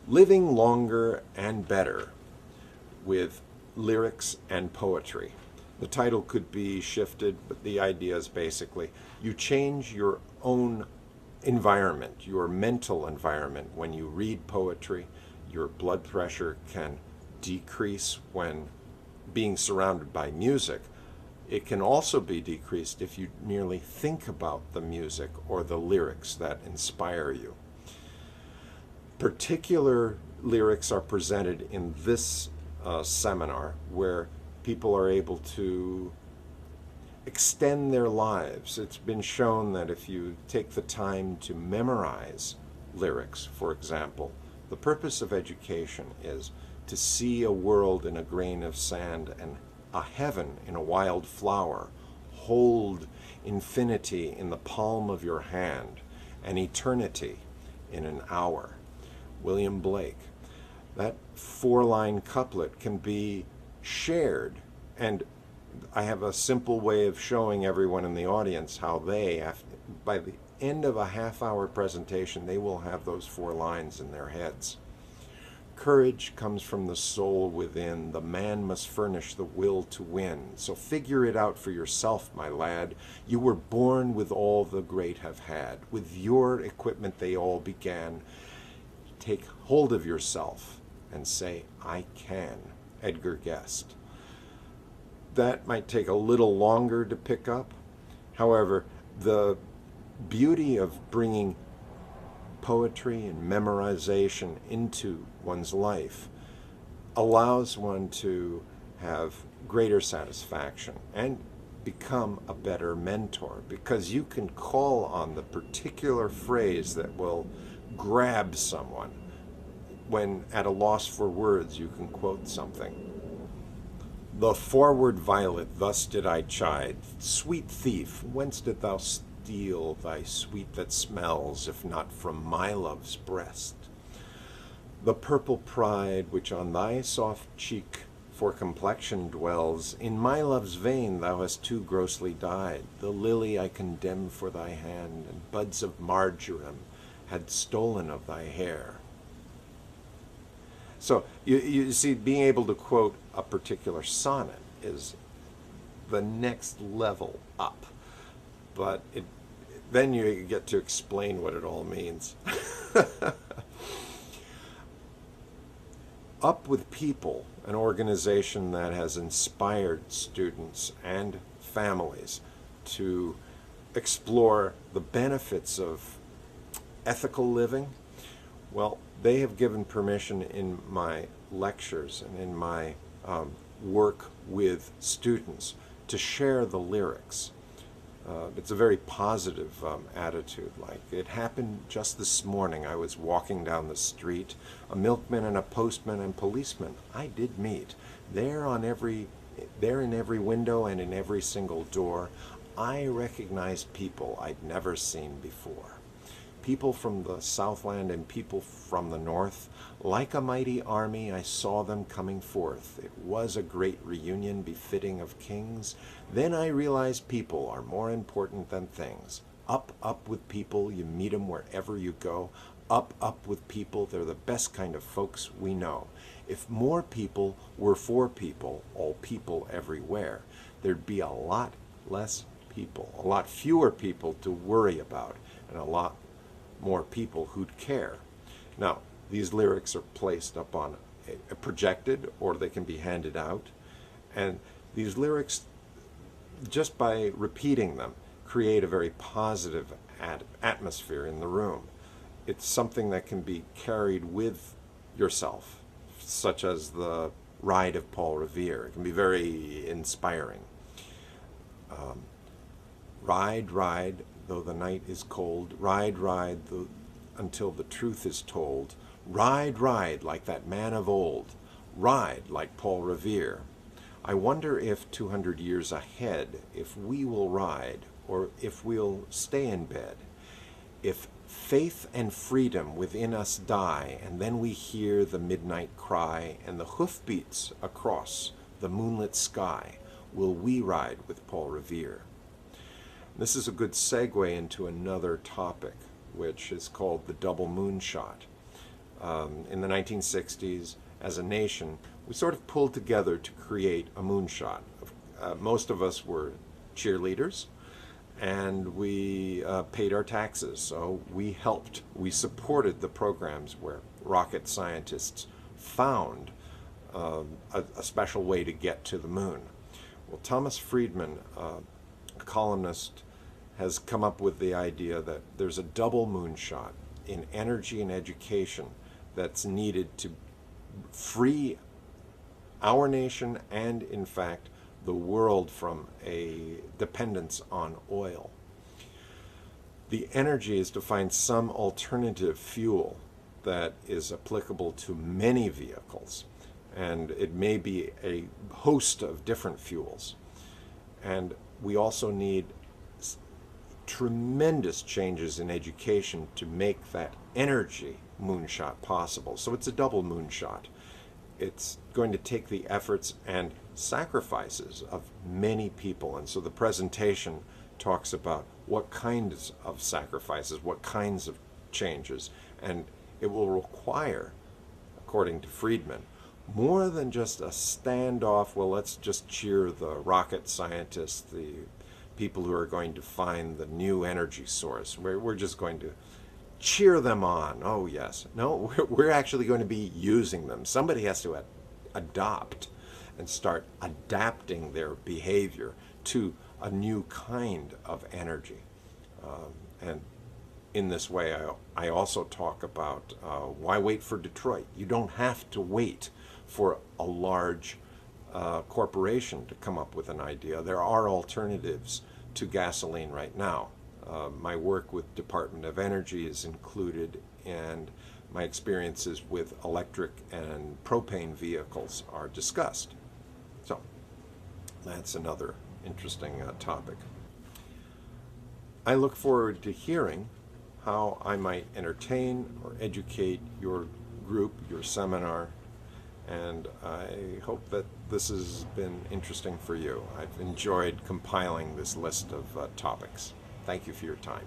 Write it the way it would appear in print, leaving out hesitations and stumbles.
Living Longer and Better with Lyrics and Poetry. The title could be shifted, but the idea is basically you change your own environment, your mental environment, when you read poetry. Your blood pressure can decrease when being surrounded by music. It can also be decreased if you merely think about the music or the lyrics that inspire you. Particular lyrics are presented in this seminar where people are able to extend their lives. It's been shown that if you take the time to memorize lyrics, for example, the purpose of education is to see a world in a grain of sand and a heaven in a wild flower, hold infinity in the palm of your hand, and eternity in an hour. William Blake. That four-line couplet can be shared, and I have a simple way of showing everyone in the audience how they, by the end of a half-hour presentation, they will have those four lines in their heads. Courage comes from the soul within. The man must furnish the will to win. So figure it out for yourself, my lad. You were born with all the great have had. With your equipment they all began. Take hold of yourself and say, I can. Edgar Guest. That might take a little longer to pick up. However, the beauty of bringing poetry and memorization into one's life allows one to have greater satisfaction and become a better mentor, because you can call on the particular phrase that will grab someone. When at a loss for words, you can quote something. The forward violet thus did I chide, sweet thief, whence didst thou steal thy sweet that smells, if not from my love's breast? The purple pride which on thy soft cheek for complexion dwells, in my love's vein thou hast too grossly dyed. The lily I condemn for thy hand, and buds of marjoram had stolen of thy hair. So you see, being able to quote a particular sonnet is the next level up, but then you get to explain what it all means. Up with People, an organization that has inspired students and families to explore the benefits of ethical living. Well, they have given permission in my lectures and in my work with students to share the lyrics. It's a very positive attitude. Like, it happened just this morning. I was walking down the street. A milkman and a postman and policeman I did meet. They're in every window and in every single door. I recognized people I'd never seen before. People from the Southland and people from the North. Like a mighty army, I saw them coming forth. It was a great reunion befitting of kings. Then I realized people are more important than things. Up, up with people, you meet them wherever you go. Up, up with people, they're the best kind of folks we know. If more people were for people, all people everywhere, there'd be a lot less people, a lot fewer people to worry about, and a lot more people who'd care. Now, these lyrics are placed up on a projected, or they can be handed out, and these lyrics, just by repeating them, create a very positive atmosphere in the room. It's something that can be carried with yourself, such as the Ride of Paul Revere. It can be very inspiring. Ride, ride, though the night is cold. Ride, ride, until the truth is told. Ride, ride, like that man of old. Ride, like Paul Revere. I wonder if 200 years ahead, if we will ride, or if we'll stay in bed. If faith and freedom within us die, and then we hear the midnight cry, and the hoofbeats across the moonlit sky, will we ride with Paul Revere? This is a good segue into another topic, which is called the double moonshot. in the 1960s, as a nation, we sort of pulled together to create a moonshot. Most of us were cheerleaders, and we paid our taxes, so we helped. We supported the programs where rocket scientists found a special way to get to the moon. Well, Thomas Friedman, a columnist, has come up with the idea that there's a double moonshot in energy and education that's needed to free our nation and, in fact, the world from a dependence on oil. The energy is to find some alternative fuel that is applicable to many vehicles, and it may be a host of different fuels. And we also need tremendous changes in education to make that energy moonshot possible. So it's a double moonshot. It's going to take the efforts and sacrifices of many people. And so the presentation talks about what kinds of sacrifices, what kinds of changes, and it will require, according to Friedman, more than just a standoff, well, let's just cheer the rocket scientists, the people who are going to find the new energy source. We're just going to cheer them on. Oh, yes. No, we're actually going to be using them. Somebody has to adopt and start adapting their behavior to a new kind of energy. And in this way, I also talk about why wait for Detroit. You don't have to wait for a large corporation to come up with an idea. There are alternatives to gasoline right now. My work with Department of Energy is included, and my experiences with electric and propane vehicles are discussed. So that's another interesting topic. I look forward to hearing how I might entertain or educate your group, your seminar, and I hope that this has been interesting for you. I've enjoyed compiling this list of topics. Thank you for your time.